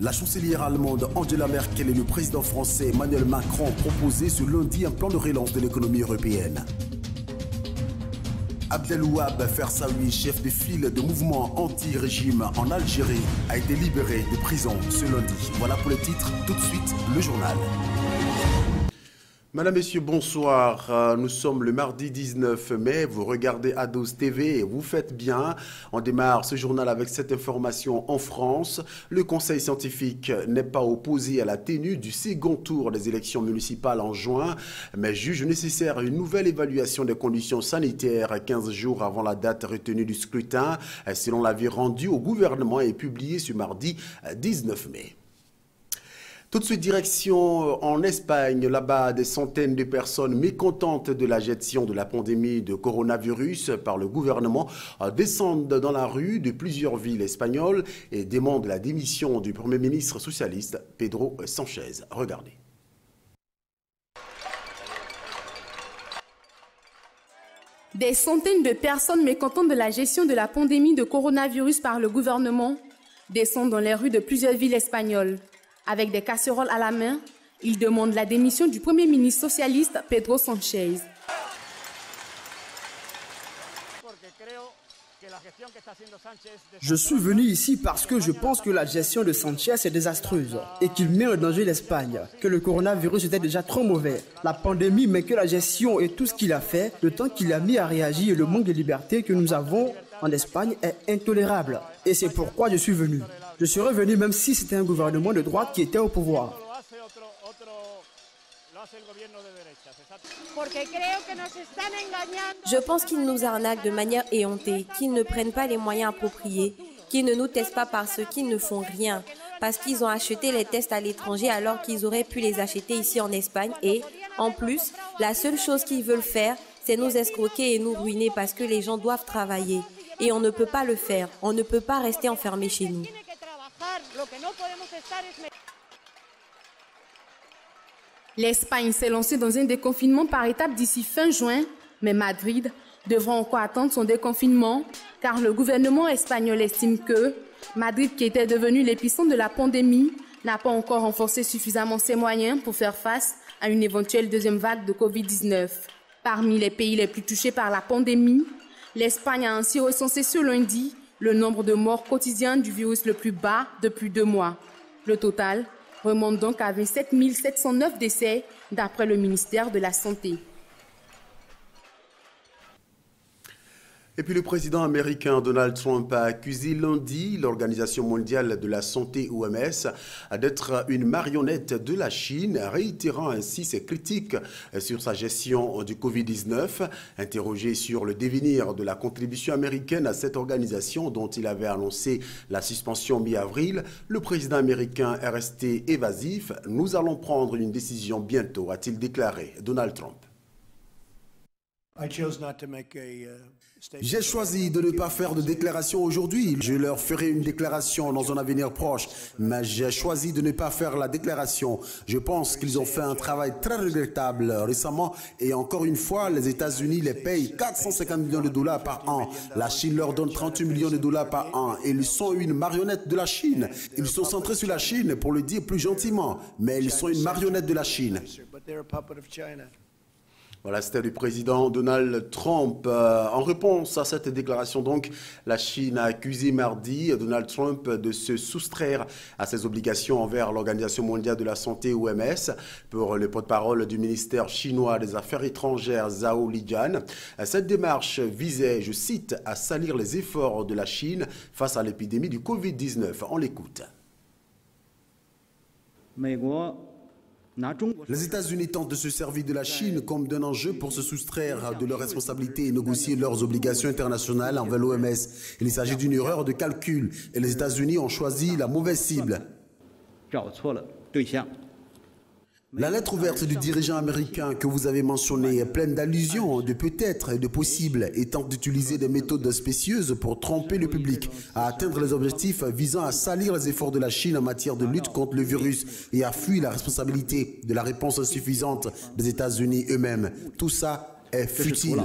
La chancelière allemande Angela Merkel et le président français Emmanuel Macron ont proposé ce lundi un plan de relance de l'économie européenne. Abdelouab Fersaoui, chef de file de mouvement anti-régime en Algérie, a été libéré de prison ce lundi. Voilà pour les titres, tout de suite le journal. Madame, Messieurs, bonsoir. Nous sommes le mardi 19 mai. Vous regardez Ados TV et vous faites bien. On démarre ce journal avec cette information en France. Le Conseil scientifique n'est pas opposé à la tenue du second tour des élections municipales en juin, mais juge nécessaire une nouvelle évaluation des conditions sanitaires 15 jours avant la date retenue du scrutin, selon l'avis rendu au gouvernement et publié ce mardi 19 mai. Tout de suite, direction en Espagne. Là-bas, des centaines de personnes mécontentes de la gestion de la pandémie de coronavirus par le gouvernement descendent dans la rue de plusieurs villes espagnoles et demandent la démission du Premier ministre socialiste Pedro Sánchez. Regardez. Des centaines de personnes mécontentes de la gestion de la pandémie de coronavirus par le gouvernement descendent dans les rues de plusieurs villes espagnoles. Avec des casseroles à la main, ils demandent la démission du Premier ministre socialiste Pedro Sánchez. Je suis venu ici parce que je pense que la gestion de Sánchez est désastreuse et qu'il met en danger l'Espagne, que le coronavirus était déjà trop mauvais. La pandémie, mais que la gestion et tout ce qu'il a fait, le temps qu'il a mis à réagir et le manque de liberté que nous avons en Espagne est intolérable. Et c'est pourquoi je suis venu. Je serais venu même si c'était un gouvernement de droite qui était au pouvoir. Je pense qu'ils nous arnaquent de manière éhontée, qu'ils ne prennent pas les moyens appropriés, qu'ils ne nous testent pas parce qu'ils ne font rien, parce qu'ils ont acheté les tests à l'étranger alors qu'ils auraient pu les acheter ici en Espagne et, en plus, la seule chose qu'ils veulent faire, c'est nous escroquer et nous ruiner parce que les gens doivent travailler. Et on ne peut pas le faire, on ne peut pas rester enfermés chez nous. L'Espagne s'est lancée dans un déconfinement par étapes d'ici fin juin, mais Madrid devra encore attendre son déconfinement car le gouvernement espagnol estime que Madrid, qui était devenu l'épicentre de la pandémie, n'a pas encore renforcé suffisamment ses moyens pour faire face à une éventuelle deuxième vague de Covid-19. Parmi les pays les plus touchés par la pandémie, l'Espagne a ainsi recensé ce lundi le nombre de morts quotidiennes du virus le plus bas depuis 2 mois. Le total remonte donc à 27 709 décès d'après le ministère de la Santé. Et puis le président américain Donald Trump a accusé lundi l'Organisation mondiale de la santé OMS d'être une marionnette de la Chine, réitérant ainsi ses critiques sur sa gestion du Covid-19. Interrogé sur le devenir de la contribution américaine à cette organisation dont il avait annoncé la suspension mi-avril, le président américain est resté évasif. « Nous allons prendre une décision bientôt », a-t-il déclaré. Donald Trump. J'ai choisi de ne pas faire de déclaration aujourd'hui. Je leur ferai une déclaration dans un avenir proche, mais j'ai choisi de ne pas faire la déclaration. Je pense qu'ils ont fait un travail très regrettable récemment et encore une fois, les États-Unis les payent 450 millions de dollars par an. La Chine leur donne 38 millions de dollars par an et ils sont une marionnette de la Chine. Ils sont centrés sur la Chine, pour le dire plus gentiment, mais ils sont une marionnette de la Chine. Voilà, c'était le président Donald Trump. En réponse à cette déclaration, donc, la Chine a accusé mardi Donald Trump de se soustraire à ses obligations envers l'Organisation mondiale de la santé OMS. Pour le porte-parole du ministère chinois des Affaires étrangères, Zhao Lijian, cette démarche visait, je cite, à salir les efforts de la Chine face à l'épidémie du Covid-19. On l'écoute. Les États-Unis tentent de se servir de la Chine comme d'un enjeu pour se soustraire de leurs responsabilités et négocier leurs obligations internationales envers l'OMS. Il s'agit d'une erreur de calcul et les États-Unis ont choisi la mauvaise cible. La lettre ouverte du dirigeant américain que vous avez mentionnée est pleine d'allusions, de peut-être et de possibles, et tente d'utiliser des méthodes spécieuses pour tromper le public, à atteindre les objectifs visant à salir les efforts de la Chine en matière de lutte contre le virus et à fuir la responsabilité de la réponse insuffisante des États-Unis eux-mêmes. Tout ça est futile.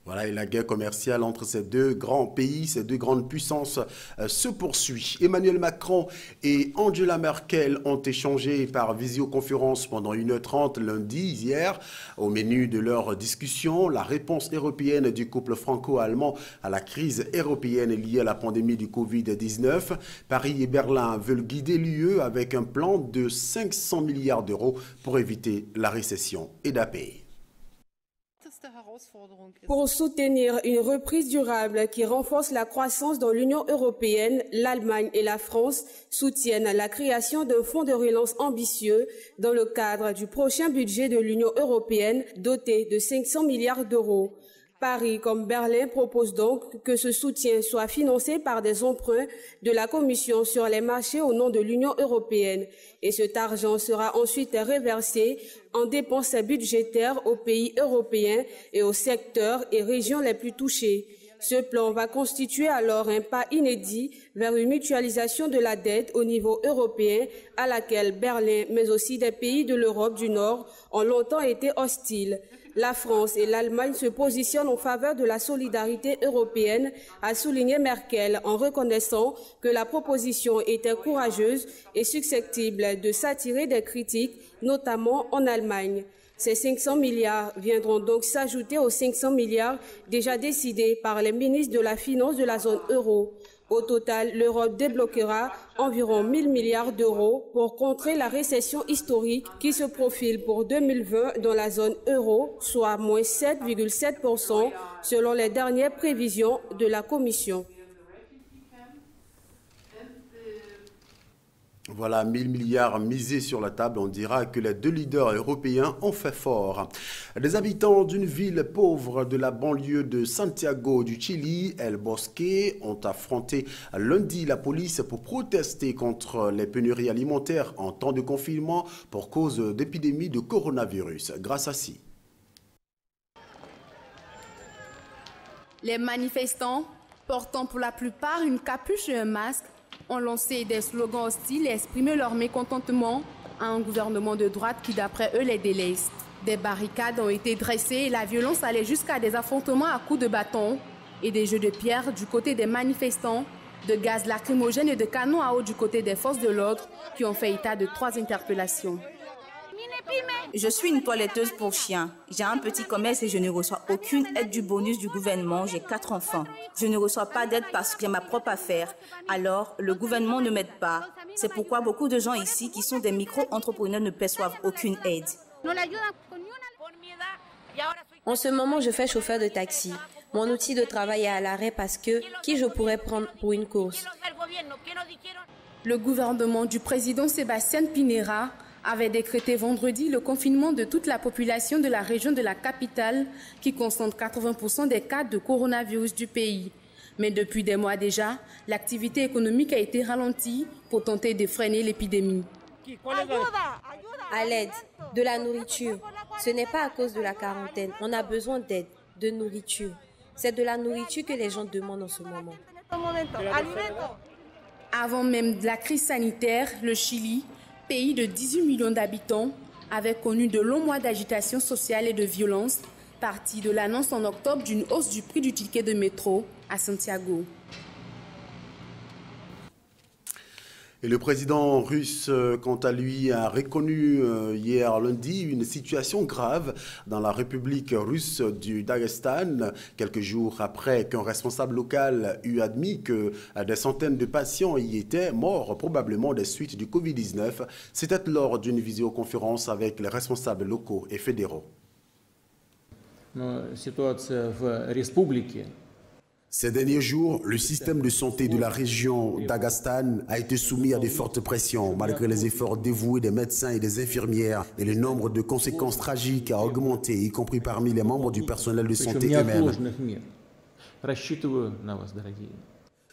Voilà, et la guerre commerciale entre ces deux grands pays, ces deux grandes puissances se poursuit. Emmanuel Macron et Angela Merkel ont échangé par visioconférence pendant 1h30 lundi, hier. Au menu de leur discussion, la réponse européenne du couple franco-allemand à la crise européenne liée à la pandémie du Covid-19. Paris et Berlin veulent guider l'UE avec un plan de 500 milliards d'euros pour éviter la récession et d'API. Pour soutenir une reprise durable qui renforce la croissance dans l'Union européenne, l'Allemagne et la France soutiennent la création d'un fonds de relance ambitieux dans le cadre du prochain budget de l'Union européenne doté de 500 milliards d'euros. Paris comme Berlin proposent donc que ce soutien soit financé par des emprunts de la Commission sur les marchés au nom de l'Union européenne. Et cet argent sera ensuite reversé en dépenses budgétaires aux pays européens et aux secteurs et régions les plus touchés. Ce plan va constituer alors un pas inédit vers une mutualisation de la dette au niveau européen à laquelle Berlin, mais aussi des pays de l'Europe du Nord, ont longtemps été hostiles. La France et l'Allemagne se positionnent en faveur de la solidarité européenne, a souligné Merkel en reconnaissant que la proposition était courageuse et susceptible de s'attirer des critiques, notamment en Allemagne. Ces 500 milliards viendront donc s'ajouter aux 500 milliards déjà décidés par les ministres de la Finance de la zone euro. Au total, l'Europe débloquera environ 1 000 milliards d'euros pour contrer la récession historique qui se profile pour 2020 dans la zone euro, soit moins 7,7% selon les dernières prévisions de la Commission. Voilà, 1 000 milliards misés sur la table. On dira que les deux leaders européens ont fait fort. Les habitants d'une ville pauvre de la banlieue de Santiago du Chili, El Bosque, ont affronté lundi la police pour protester contre les pénuries alimentaires en temps de confinement pour cause d'épidémie de coronavirus. Grâce à ci. Les manifestants, portant pour la plupart une capuche et un masque, ont lancé des slogans hostiles et exprimé leur mécontentement à un gouvernement de droite qui, d'après eux, les délaisse. Des barricades ont été dressées et la violence allait jusqu'à des affrontements à coups de bâton et des jeux de pierre du côté des manifestants, de gaz lacrymogène et de canons à eau du côté des forces de l'ordre qui ont fait état de 3 interpellations. Je suis une toiletteuse pour chiens. J'ai un petit commerce et je ne reçois aucune aide du bonus du gouvernement. J'ai 4 enfants. Je ne reçois pas d'aide parce que j'ai ma propre affaire. Alors, le gouvernement ne m'aide pas. C'est pourquoi beaucoup de gens ici qui sont des micro-entrepreneurs ne perçoivent aucune aide. En ce moment, je fais chauffeur de taxi. Mon outil de travail est à l'arrêt parce que qui je pourrais prendre pour une course? Le gouvernement du président Sébastien Pinera avait décrété vendredi le confinement de toute la population de la région de la capitale qui concentre 80% des cas de coronavirus du pays. Mais depuis des mois déjà, l'activité économique a été ralentie pour tenter de freiner l'épidémie. À l'aide, de la nourriture. Ce n'est pas à cause de la quarantaine. On a besoin d'aide, de nourriture. C'est de la nourriture que les gens demandent en ce moment. Avant même la crise sanitaire, le Chili, pays de 18 millions d'habitants, avait connu de longs mois d'agitation sociale et de violence, partie de l'annonce en octobre d'une hausse du prix du ticket de métro à Santiago. Et le président russe, quant à lui, a reconnu hier lundi une situation grave dans la République russe du Daghestan, quelques jours après qu'un responsable local eut admis que des centaines de patients y étaient morts, probablement des suites du Covid-19. C'était lors d'une visioconférence avec les responsables locaux et fédéraux. Ces derniers jours, le système de santé de la région Daghestan a été soumis à de fortes pressions, malgré les efforts dévoués des médecins et des infirmières. Et le nombre de conséquences tragiques a augmenté, y compris parmi les membres du personnel de santé eux-mêmes.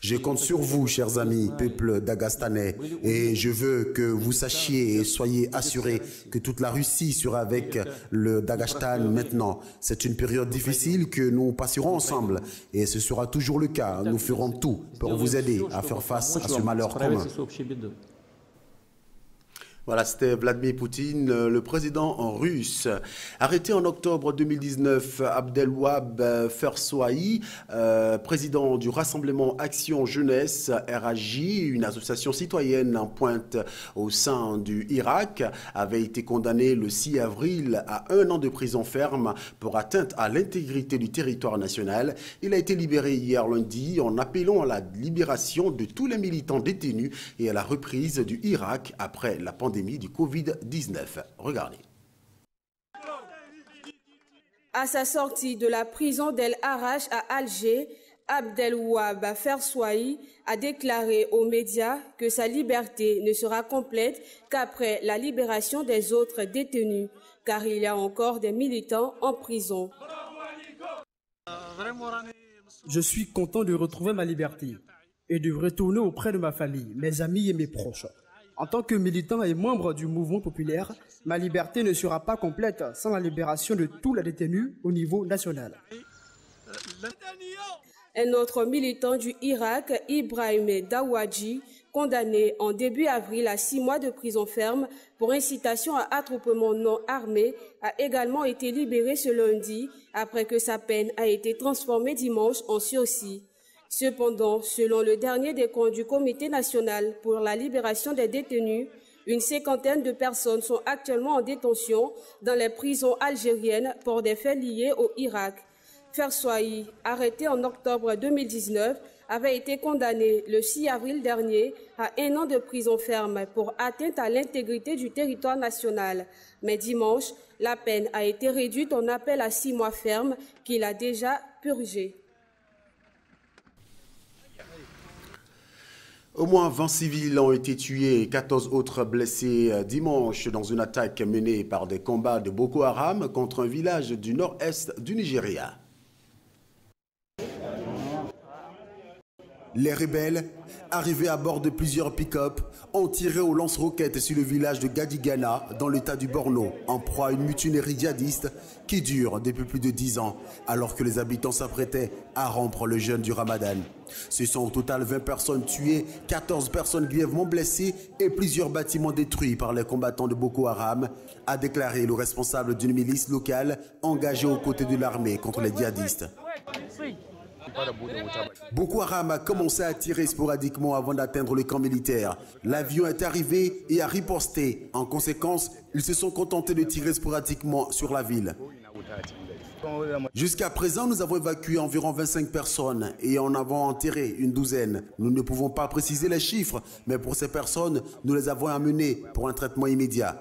Je compte sur vous, chers amis, peuple daghestanais, et je veux que vous sachiez et soyez assurés que toute la Russie sera avec le Daghestan maintenant. C'est une période difficile que nous passerons ensemble, et ce sera toujours le cas. Nous ferons tout pour vous aider à faire face à ce malheur commun. Voilà, c'était Vladimir Poutine, le président russe. Arrêté en octobre 2019, Abdelwahab Fersouahi, président du Rassemblement Action Jeunesse, RAJ, une association citoyenne en pointe au sein du Irak, avait été condamné le 6 avril à 1 an de prison ferme pour atteinte à l'intégrité du territoire national. Il a été libéré hier lundi en appelant à la libération de tous les militants détenus et à la reprise du Irak après la pandémie du Covid-19. Regardez. À sa sortie de la prison d'El Harrach à Alger, Abdelwahab Fersouahi a déclaré aux médias que sa liberté ne sera complète qu'après la libération des autres détenus, car il y a encore des militants en prison. Je suis content de retrouver ma liberté et de retourner auprès de ma famille, mes amis et mes proches. En tant que militant et membre du mouvement populaire, ma liberté ne sera pas complète sans la libération de tous les détenus au niveau national. Un autre militant du Irak, Ibrahim Dawadji, condamné en début avril à 6 mois de prison ferme pour incitation à attroupement non armé, a également été libéré ce lundi après que sa peine a été transformée dimanche en sursis. Cependant, selon le dernier décompte du Comité national pour la libération des détenus, une 50aine de personnes sont actuellement en détention dans les prisons algériennes pour des faits liés au Irak. Fersouahi, arrêté en octobre 2019, avait été condamné le 6 avril dernier à 1 an de prison ferme pour atteinte à l'intégrité du territoire national. Mais dimanche, la peine a été réduite en appel à 6 mois ferme qu'il a déjà purgé. Au moins 20 civils ont été tués et 14 autres blessés dimanche dans une attaque menée par des combats de Boko Haram contre un village du nord-est du Nigeria. Les rebelles, arrivés à bord de plusieurs pick-up, ont tiré au lance-roquettes sur le village de Gadigana dans l'état du Borno, en proie à une mutinerie djihadiste qui dure depuis plus de 10 ans, alors que les habitants s'apprêtaient à rompre le jeûne du Ramadan. Ce sont au total 20 personnes tuées, 14 personnes grièvement blessées et plusieurs bâtiments détruits par les combattants de Boko Haram, a déclaré le responsable d'une milice locale engagée aux côtés de l'armée contre les djihadistes. Boko Haram a commencé à tirer sporadiquement avant d'atteindre le camp militaire. L'avion est arrivé et a riposté. En conséquence, ils se sont contentés de tirer sporadiquement sur la ville. Jusqu'à présent, nous avons évacué environ 25 personnes et en avons enterré une douzaine. Nous ne pouvons pas préciser les chiffres, mais pour ces personnes, nous les avons amenées pour un traitement immédiat.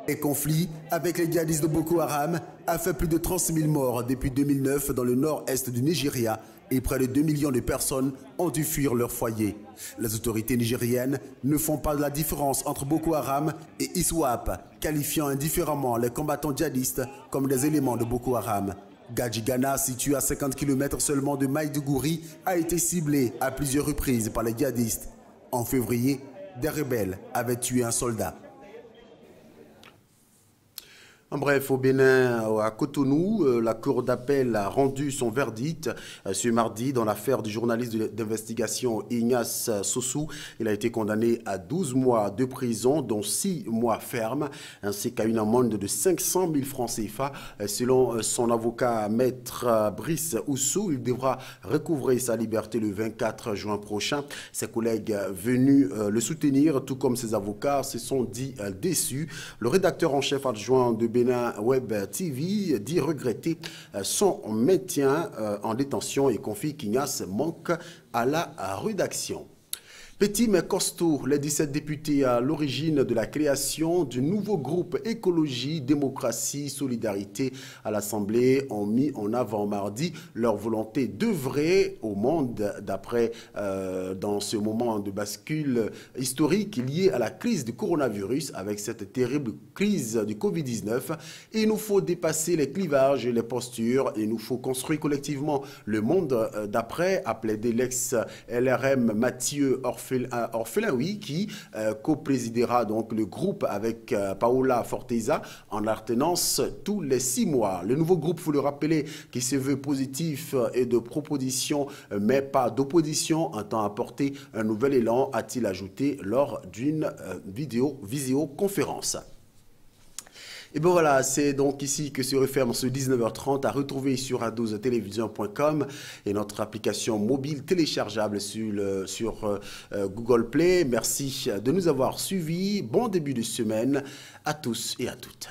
Les conflits avec les djihadistes de Boko Haram a fait plus de 36 000 morts depuis 2009 dans le nord-est du Nigeria et près de 2 millions de personnes ont dû fuir leur foyer. Les autorités nigériennes ne font pas de la différence entre Boko Haram et ISWAP, qualifiant indifféremment les combattants djihadistes comme des éléments de Boko Haram. Gadigana, situé à 50 km seulement de Maïdougouri, a été ciblé à plusieurs reprises par les djihadistes. En février, des rebelles avaient tué un soldat. En bref, au Bénin, à Cotonou, la Cour d'appel a rendu son verdict ce mardi dans l'affaire du journaliste d'investigation Ignace Sossou. Il a été condamné à 12 mois de prison, dont 6 mois fermes, ainsi qu'à une amende de 500 000 francs CFA. Selon son avocat, maître Brice Oussou, il devra recouvrer sa liberté le 24 juin prochain. Ses collègues venus le soutenir, tout comme ses avocats, se sont dit déçus. Le rédacteur en chef adjoint de Bénin Web TV dit regretter son maintien en détention et confie qu'Ignace manque à la rédaction. Petit mais costaud, les 17 députés à l'origine de la création du nouveau groupe Écologie, Démocratie, Solidarité à l'Assemblée ont mis en avant mardi leur volonté d'œuvrer au monde d'après dans ce moment de bascule historique lié à la crise du coronavirus avec cette terrible crise du Covid-19. Il nous faut dépasser les clivages et les postures. Il nous faut construire collectivement le monde d'après, a plaidé l'ex-LRM Mathieu Orphan orphelin, oui, qui co-présidera donc le groupe avec Paola Forteza en alternance tous les 6 mois. Le nouveau groupe, il faut le rappeler, qui se veut positif et de proposition, mais pas d'opposition, entend apporter un nouvel élan, a-t-il ajouté lors d'une visioconférence. Et bien voilà, c'est donc ici que se referme ce 19h30 à retrouver sur a12television.com et notre application mobile téléchargeable sur Google Play. Merci de nous avoir suivis. Bon début de semaine à tous et à toutes.